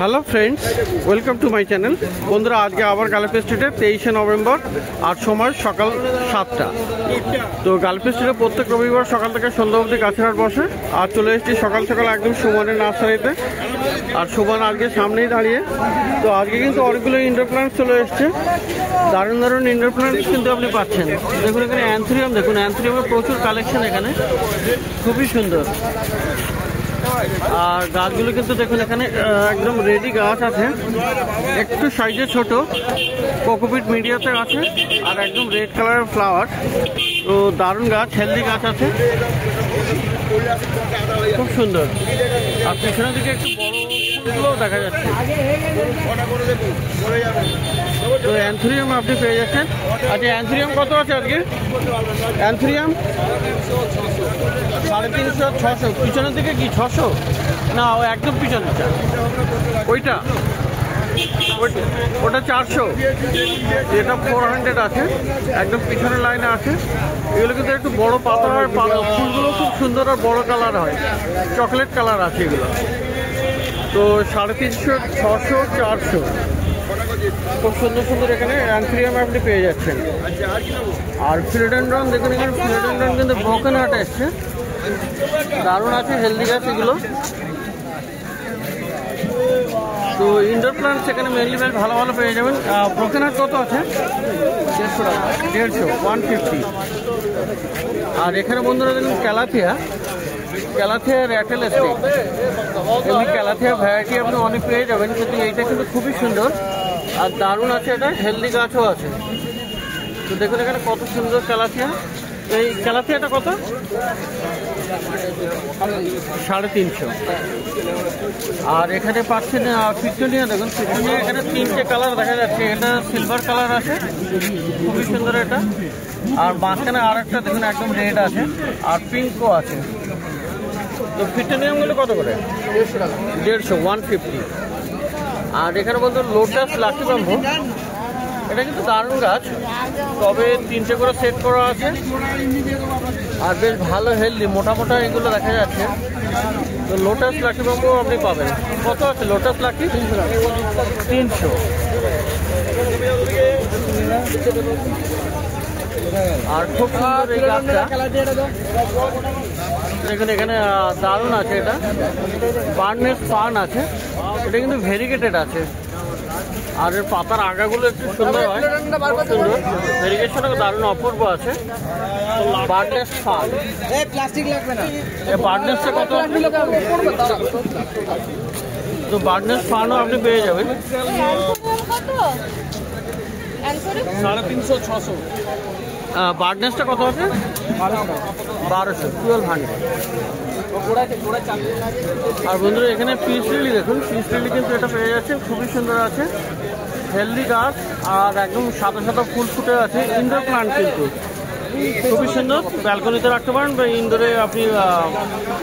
Hello friends, welcome to my channel. বন্ধুরা, আজকে আবার গার্লফ স্ট্রিটে 23শে নভেম্বর আর সময় সকাল 7টা। তো গার্লফ স্ট্রিটে প্রত্যেক রবিবার সকাল থেকে সন্ধ্যা অবধি গাছের হাট বসে। আর চলে এসেছি সকাল সকাল একদম সুমনের নার্সারিতে। আর সুমন আজকে সামনেই দাঁড়িয়ে। তো আজকে কিন্তু অনেকগুলো ইনডোর প্ল্যান্টস চলে এসছে। দারুণ দারুণ ইনডোর প্ল্যান্টস কিন্তু আপনি পাচ্ছেন। দেখুন এখানে অ্যান্থুরিয়াম, দেখুন অ্যান্থুরিয়ামের প্রচুর কালেকশন এখানে, খুবই সুন্দর। আর গাছগুলো কিন্তু দেখুন এখানে একদম রেডি গাছ আছে, একটু সাইজে ছোট, কোকোপিট মিডিয়াতে আছে, আর একদম রেড কালারের ফ্লাওয়ার। তো দারুণ গাছ, হেলদি গাছ আছে, খুব সুন্দর। আর পেছনের দিকে একটু বড় ফুলগুলোও দেখা যাচ্ছে। তো অ্যান্থুরিয়াম আপনি পেয়ে যাচ্ছেন। আচ্ছা, অ্যান্থুরিয়াম কত আছে আজকে? অ্যান্থুরিয়াম 350, 600। পিছনের দিকে কি 600? না, ও একদম পিছনেরটা ওইটা, ওটা 400, এটা 400 আছে, একদম পিছনের লাইনে আছে। এগুলো কিন্তু একটু বড় পাতা হয়, ফুলগুলো খুব সুন্দর আর বড় কালার হয়, চকলেট কালার আছে এগুলো। তো 350, 600, 400, খুব সুন্দর সুন্দর এখানে অ্যান্থুরিয়াম আপনি পেয়ে যাচ্ছেন। আর ফিলোডেন্ড্রন দেখুন, এখানে ফিলোডেন্ড্রন কিন্তু ব্রোকেন হার্ট এসছে, দারুণ আছে, হেলদি গাছ এগুলো। তো ইনডোর প্ল্যান্টস এখানে মেনলি ভালো ভালো পেয়ে যাবেন। ব্রোকেন হার্ট কত আছে? 150 টাকা, 150, 150। আর এখানে বন্ধুরা দেখুন ক্যালাথিয়া র্যাটেল স্টিক। এমনি ক্যালাথিয়া ভ্যারাইটি আপনি অনেক পেয়ে যাবেন, কিন্তু এইটা কিন্তু খুবই সুন্দর আর দারুণ আছে, এটা হেলদি গাছও আছে। তো দেখুন এখানে কত সুন্দর ক্যালাথিয়া। এই ক্যালাথিয়াটা কত? 350। আর এখানে পাচ্ছেন পিটুনিয়া, দেখুন পিটুনিয়া এখানে 3টে কালার দেখা যাচ্ছে। এটা সিলভার কালার আছে, খুবই সুন্দর এটা। আর মাঝখানে আর একটা দেখুন একদম রেড আছে, আর পিঙ্কও আছে। তো পিটুনিয়ামগুলো কত করে? 150, 150। আর এখানে বলতো লোটাস লাকি ব্যাম্বু, এটা কিন্তু দারুণ গাছ, তবে 3টে করে সেট করা আছে। আর বেশ ভালো হেলদি, মোটা মোটা এগুলো দেখা যাচ্ছে। তো লোটাস লাকি ব্যাম্বু আপনি পাবেন। কত আছে লোটাস লাকি? 300। আর খুব সুন্দর এই গাছটা দেখুন এখানে দারুণ আছে, এটা বার্নেস ফার্ন আছে, এটা কিন্তু ভেরিগেটেড আছে। আর এর পাতার আগাগুলো একটু সুন্দর হয়, সুন্দর ভেরিগেশনও দারুণ অপূর্ব আছে। বার্নেস ফার্ন, বার্নেসটা কত? তো বার্নেস ফার্নও আপনি পেয়ে যাবেন 350, 600। বার্নেসটা কত আছে? 1200, 1200। আর বন্ধুরা এখানে পিস লিলি দেখুন, পিস লিলি কিন্তু এটা পেয়ে যাচ্ছে, খুবই সুন্দর আছে, হেলদি গাছ, আর একদম সাদা সাদা ফুল ফুটে আছে। ইনডোর প্লান্ট কিন্তু খুবই সুন্দর, ব্যালকনিতে রাখতে পারেন বা ইনডোরে আপনি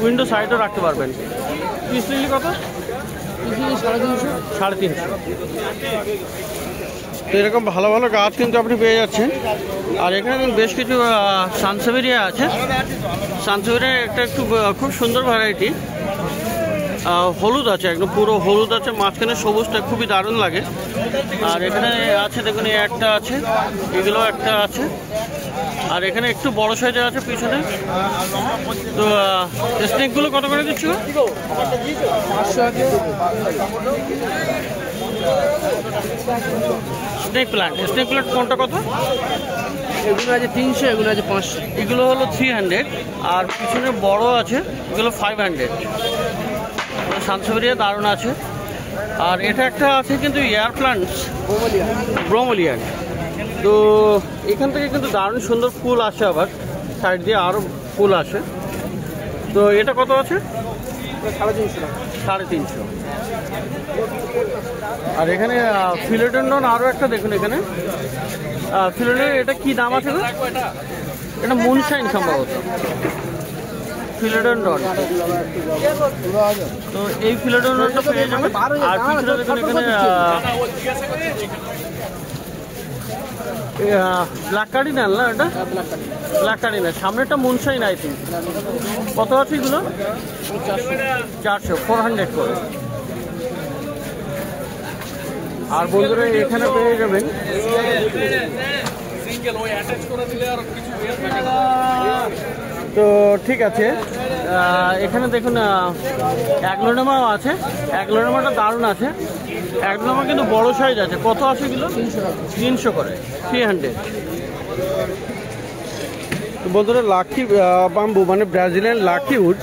উইন্ডো সাইডে রাখতে পারবেন। পিস লিলি কত? 350। তো এরকম ভালো ভালো গাছ কিন্তু আপনি পেয়ে যাচ্ছেন। আর এখানে বেশ কিছু সানসেভেরিয়া আছে। সানসেভেরিয়া একটা একটু খুব সুন্দর ভ্যারাইটি, হলুদ আছে, একদম পুরো হলুদ আছে, মাঝখানে সবুজটা খুবই দারুণ লাগে। আর এখানে আছে দেখুন, একটা আছে, এগুলো একটা আছে। আর এখানে একটু বড় সাইজের আছে পিছনে। তো স্নেকগুলো কত করে দিচ্ছ? স্নেক প্ল্যান্ট কোনটা কত? এগুলো আছে 300, এগুলো আছে 500। এগুলো হলো 300, আর পিছনে বড় আছে, এগুলো 500। সানসেভেরিয়া দারুণ আছে। আর এটা একটা আছে কিন্তু এয়ার প্ল্যান্টস, ব্রোমোলিয়ান। তো এখান থেকে কিন্তু দারুণ সুন্দর ফুল আসে, আবার সাইড দিয়ে আরও ফুল আসে। তো এটা কত আছে? 350। আর এখানে ফিলোডেন্ড্রন আরও একটা দেখুন, এখানে ফিলোডেন্ড্রন, এটা কি দাম আছে? এটা মুনশাইন সম্ভবত, ফিলোডেন্ড্রন। তো এই ফিলোডেন্ড্রনটা পেয়ে যাবেন। আর পিছনে দেখুন এখানে ব্ল্যাক কার্ডিনাল, না এটা ব্ল্যাক কার্ডিনাল, সামনেটা মুনশাইন আই থিঙ্ক। কত আছে এগুলো? 400, 400 করে। আর বন্ধুরা এখানে পেয়ে যাবেন তো ঠিক আছে। এখানে দেখুন অ্যাগ্লোনেমাও আছে, অ্যাগ্লোনেমাটা দারুণ আছে। অ্যাগ্লোনেমা কিন্তু বড় সাইজ আছে। কত আছে কিলো? 300 করে, 300। তো বন্ধুরা লাকি বাম্বু মানে ব্রাজিলিয়ান লাকি উড,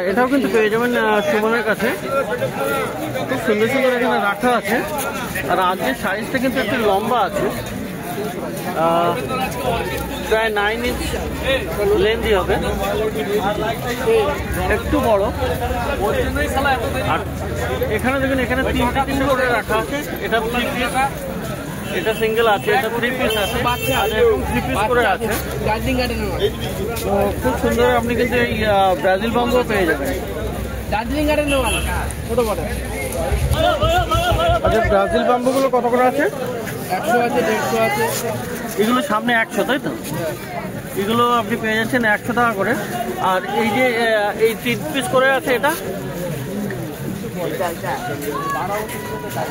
এটাও কিন্তু পেয়ে যাবেন সুমনের কাছে। খুব সুন্দর সুন্দর এখানে রাখা আছে। আর আজকের সাইজটা কিন্তু একটু লম্বা আছে, প্রায় 9 ইঞ্চ লেন্থি হবে, একটু বড়। আর এখানে দেখুন এখানে 3টে করে রাখা আছে। এটা 3 পিস, এটা সিঙ্গেল আছে, এটা 3 পিস আছে, আর এরকম 3 পিস করে আছে। তো খুব সুন্দর আপনি কিন্তু এই ব্রাজিল বাম্বু পেয়ে যাবেন। আচ্ছা, ব্রাজিল বাম্বুগুলো কত করে আছে? 100 আছে, 150 আছে। এগুলো সামনে 100, তাই তো? এগুলো আপনি পেয়ে যাচ্ছেন 100 টাকা করে। আর এই যে এই 3 পিস করে আছে এটা,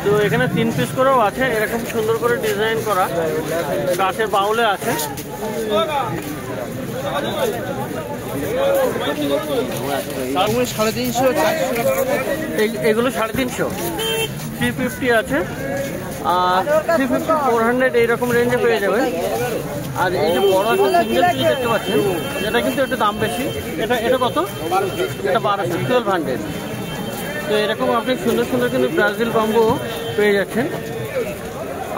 তো এখানে 3 পিস করেও আছে, এরকম সুন্দর করে ডিজাইন করা, কাঠের বাউলে আছে। এগুলো 350, 350 আছে, আর 350, 400 এইরকম রেঞ্জে পেয়ে যাবে। আর এই যে বড় একটা সিঙ্গেল পিস দেখতে পাচ্ছেন, এটা কিন্তু একটু দাম বেশি। এটা কত? এটা 1200, 1200। তো এরকম আপনি সুন্দর সুন্দর কিন্তু ব্রাজিল বাম্বু পেয়ে যাচ্ছেন।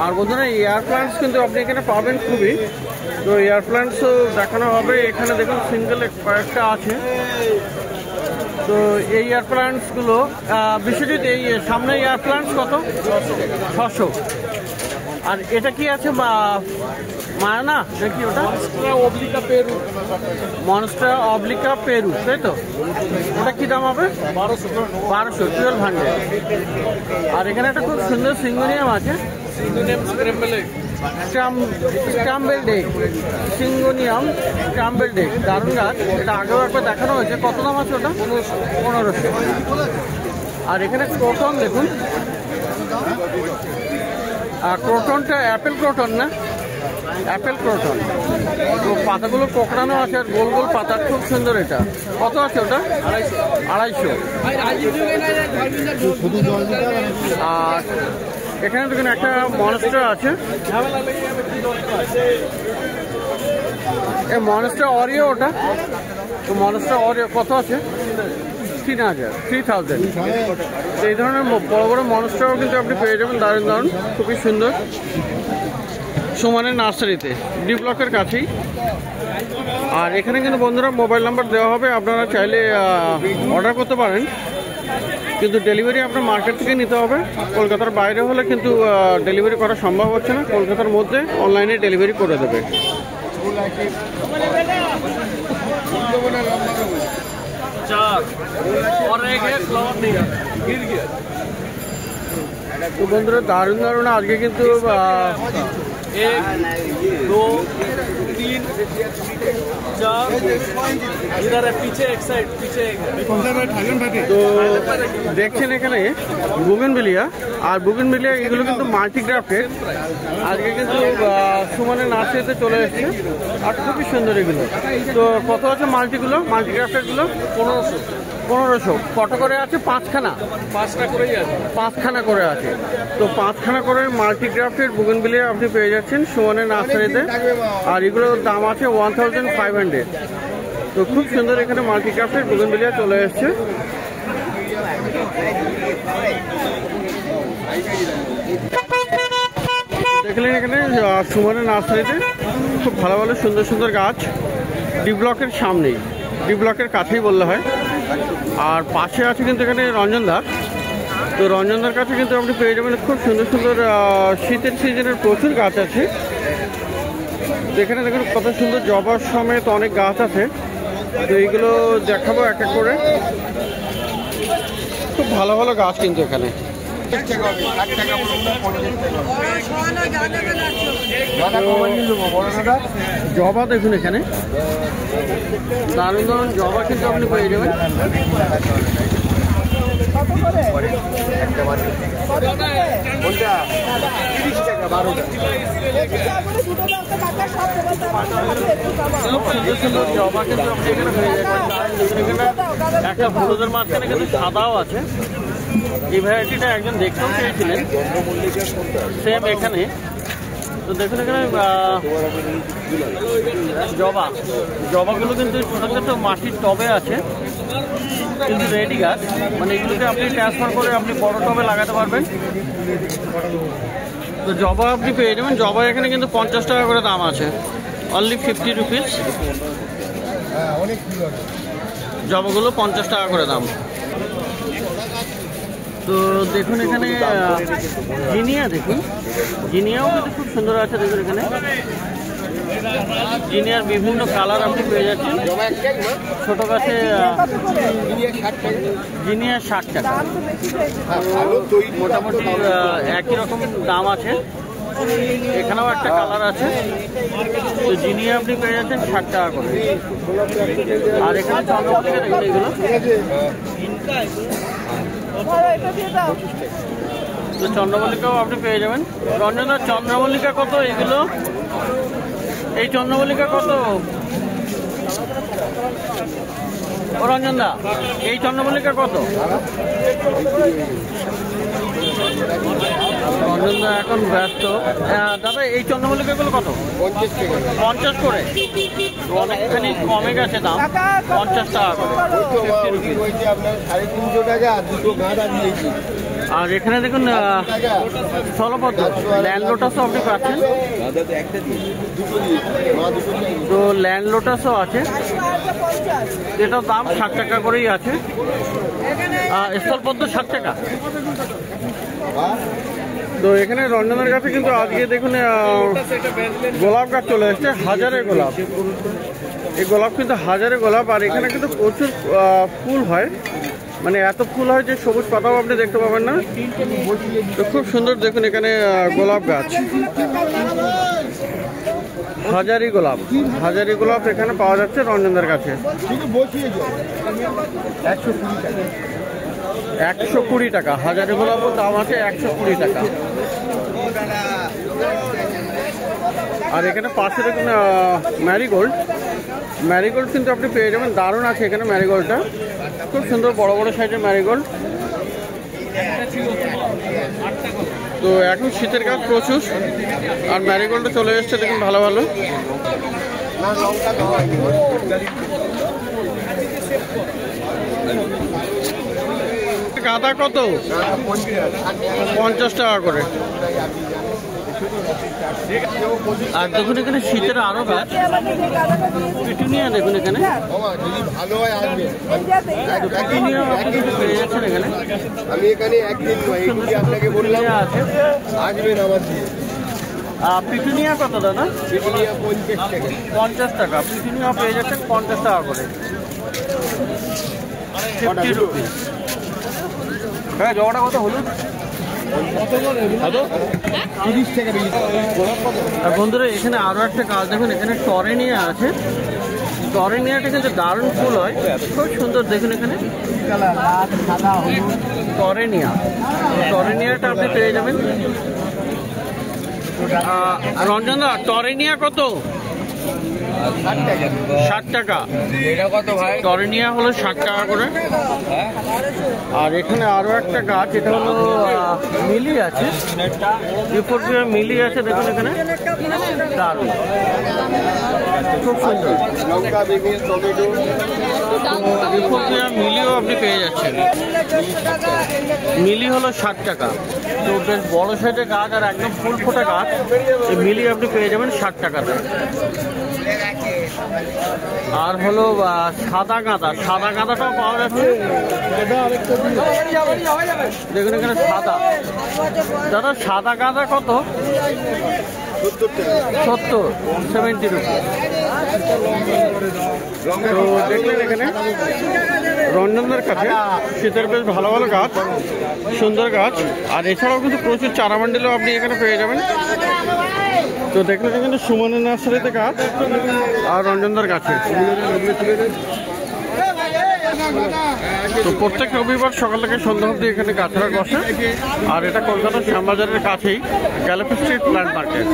আর বন্ধুরা এয়ার প্লান্টস কিন্তু আপনি এখানে পাবেন খুবই। তো এয়ার প্লান্টসও দেখানো হবে। এখানে দেখুন সিঙ্গেল কয়েকটা আছে। তো এই এয়ার প্লান্টসগুলো বিশ্বজিৎ, এই সামনে এয়ার প্লান্টস কত? 600। আর এটা কি আছে মায়ানা দেখি, ওটা অবলিকা পেরু, মনস্টার অবলিকা পেরু, তাই তো? ওটা কি দাম হবে? 1200, 1200। আর এখানে একটা খুব সুন্দর সিঙ্গোনিয়াম আছে, স্ক্রাম্বেল ডেক, সিঙ্গোনিয়াম স্ক্রাম্বেল ডেক, দারুণ গাছ। এটা আগেও একবার দেখানো হয়েছে। কত দাম আছে ওটা? 1500। আর এখানে ক্রোটন দেখুন, আর ক্রোটনটা অ্যাপেল ক্রোটন না, অ্যাপেল ক্রোটন। তো পাতাগুলো কোকড়ানো আছে, আর গোল গোল পাতা, খুব সুন্দর। এটা কত আছে ওটা? 250। আর এখানে দেখুন একটা মনস্টার আছে, এই মনস্টার অরিও ওটা। তো মনস্টার অরিও কত আছে? 3000। এই ধরনের বড় বড় মনস্টারও কিন্তু আপনি পেয়ে যাবেন, দারুণ দারুণ, খুবই সুন্দর। সুমনের নার্সারিতে, ডি ব্লকের কাছেই। আর এখানে কিন্তু বন্ধুরা মোবাইল নাম্বার দেওয়া হবে, আপনারা চাইলে অর্ডার করতে পারেন। কিন্তু ডেলিভারি আপনার মার্কেট থেকে নিতে হবে। কলকাতার বাইরে হলে কিন্তু ডেলিভারি করা সম্ভব হচ্ছে না। কলকাতার মধ্যে অনলাইনে ডেলিভারি করে দেবে। তো বন্ধুরা দারুণ দারুণ আজকে কিন্তু 1, 2, 3, 4, इधर है पीछे, एक साइड पीछे। তো দেখছেন এখানে বুগেনভিলিয়া, আর বুগেনভিলিয়া এগুলো কিন্তু মাল্টিগ্রাফটেড। আজকে কিন্তু সুমনের নার্সারিতে চলে এসেছে, আর খুবই সুন্দর এগুলো। তো কত আছে মাল্টিগ্রাফটেডগুলো? 1500। কত করে আছে? 5খানা? 5টা করেই আছে, 5খানা করে আছে। তো 5খানা করে মাল্টিগ্রাফটেড বুগেনভিলিয়া আপনি পেয়ে যাচ্ছেন সুমনের নার্সারিতে। আর এগুলোর দাম আছে 1500। তো খুব সুন্দর এখানে মাল্টিগ্রাফটেড বুগেনভিলিয়া চলে এসছে। দেখলেন এখানে সুমনের নার্সারিতে খুব ভালো ভালো সুন্দর সুন্দর গাছ, ডি ব্লকের সামনেই, ডি ব্লকের কাছেই বললে হয়। আর পাশে আছে কিন্তু এখানে রঞ্জনদা। তো রঞ্জনদার কাছে কিন্তু আপনি পেয়ে যাবেন খুব সুন্দর সুন্দর শীতের সিজনের প্রচুর গাছ আছে। এখানে দেখুন কত সুন্দর জবার সমেত অনেক গাছ আছে। তো এইগুলো দেখাবো এক এক করে। খুব ভালো ভালো গাছ কিন্তু এখানে। জবা দেখুন এখানে দারুণ দারুণ জবা কিন্তু আপনি পেয়ে যাবেন। একটা বাড়ি কোনটা 30 টাকা 12টা। জবা কিন্তু আপনি এখানে হয়ে যাবেন। একটা হলুদের মাঝখানে কিন্তু সাদাও আছে। এই ভ্যারাইটিটা একজন দেখতেও চেয়েছিলেন, সেম এখানে। তো দেখুন এখানে জবাগুলো কিন্তু ছোটো ছোটো মাটির টবে আছে, কিন্তু রেডি গাছ, মানে এগুলোকে আপনি ট্রান্সফার করে আপনি বড় টবে লাগাতে পারবেন। তো জবা আপনি পেয়ে যাবেন। জবা এখানে কিন্তু 50 টাকা করে দাম আছে, অনলি 50 রুপিস। জবাগুলো 50 টাকা করে দাম। তো দেখুন এখানে জিনিয়া, দেখুন জিনিয়াও কিন্তু খুব সুন্দর আছে। দেখুন এখানে জিনিয়ার বিভিন্ন কালার আপনি পেয়ে যাচ্ছেন। ছোট গাছে জিনিয়া 60 টাকা, মোটামুটি একই রকম দাম আছে। এখানেও একটা কালার আছে। তো জিনিয়া আপনি পেয়ে যাচ্ছেন 60 টাকা করে। আর এখানে চন্দ্রমল্লিকা দেখুন, এগুলো তো চন্দ্রমল্লিকাও আপনি পেয়ে যাবেন। রঞ্জনদা, চন্দ্রমল্লিকা কত এগুলো? এই চন্দ্রমল্লিকা কত ও রঞ্জনদা? এই চন্দ্রমল্লিকা কত? রঞ্জনদা এখন ব্যস্ত। দাদা, এই চন্দ্রমল্লিকাগুলো কত? 50 করে। অনেকখানি কমে গেছে দাম, 50 টাকা করে। আর এখানে দেখুন স্থলপদ্ম, ল্যান্ড লোটাসও আপনি পাচ্ছেন। তো ল্যান্ড লোটাসও আছে, এটার দাম 60 টাকা করেই আছে। স্থলপদ্ম 60 টাকা। তো এখানে রঞ্জনের কাছে কিন্তু আজকে দেখুন গোলাপ গাছ চলে এসছে, হাজারে গোলাপ। এই গোলাপ কিন্তু হাজারে গোলাপ। আর এখানে কিন্তু প্রচুর ফুল হয়, মানে এত ফুল হয় যে সবুজ পাতাও আপনি দেখতে পাবেন না। তো খুব সুন্দর দেখুন এখানে গোলাপ গাছ, হাজারি গোলাপ। হাজারি গোলাপ এখানে পাওয়া যাচ্ছে রঞ্জনদের কাছে। 120 টাকা হাজারি গোলাপের দাম আছে, 120 টাকা। আর এখানে পাশে দেখুন ম্যারিগোল্ড। ম্যারিগোল্ড কিন্তু আপনি পেয়ে যাবেন, দারুণ আছে এখানে ম্যারিগোল্ডটা, খুব সুন্দর বড় বড় সাইজের ম্যারিগোল্ড। তো এখন শীতের কাজ প্রচুর, আর ম্যারিগোল্ডও চলে এসছে দেখুন ভালো ভালো। গাঁদা কত? 50 টাকা করে। আর দেখুন এখানে শীতের আরো গাছ, পিটুনিয়া দেখুন এখানে, পিটুনিয়া আপনি পেয়ে যাচ্ছেন এখানে। আমি এখানে একদিন আপনাকে বললাম আছে, আসবেন আমার দিয়ে। পিটুনিয়া কত দাদা? পিটুনিয়া 50 টাকা। 50 টাকা পিটুনিয়া পেয়ে যাচ্ছেন, 50 টাকা করে, 50 রুপিস। হ্যাঁ, জবাটা কত হলো? আর বন্ধুরা এখানে আরো একটা গাছ দেখুন, এখানে টরেনিয়া আছে। টরেনিয়াটা কিন্তু দারুণ ফুল হয়, খুব সুন্দর দেখুন এখানে টরেনিয়া। টরেনিয়াটা আপনি পেয়ে যাবেন। রঞ্জনদা, টরেনিয়া কত? 60 টাকা। এটা কত ভাই? টরেনিয়া হলো 60 টাকা করে। আর এখানে আরো একটা গাছ, এটা হলো মিলি আছে, মিলি আছে দেখুন এখানে, দারুণ খুব সুন্দর। মিলিও আপনি পেয়ে যাচ্ছেন। মিলি হলো 60 টাকা। তো বেশ বড় সাইজের গাছ আর একদম ফুল ফোটা গাছ, এই মিলি আপনি পেয়ে যাবেন 60 টাকাতে। আর হলো সাদা গাঁদা, সাদা গাঁদাটাও পাওয়া যাচ্ছে দেখুন এখানে সাদা। দাদা, সাদা গাঁদা কত? 70, 70 রুপি। তো দেখলেন এখানে রঞ্জনদের কাছে শীতের বেশ ভালো ভালো গাছ, সুন্দর গাছ। আর এছাড়াও কিন্তু প্রচুর চারা বান্ডিলও আপনি এখানে পেয়ে যাবেন। তো দেখলেন কিন্তু সুমনের নার্সারিতে গাছ আর রঞ্জনদার কাছে। তো প্রত্যেক রবিবার সকাল থেকে সন্ধ্যা অবধি এখানে গাছড়া বসে। আর এটা কলকাতার শ্যামবাজারের কাছেই গ্যালাপি স্ট্রিট প্ল্যান্ট মার্কেট।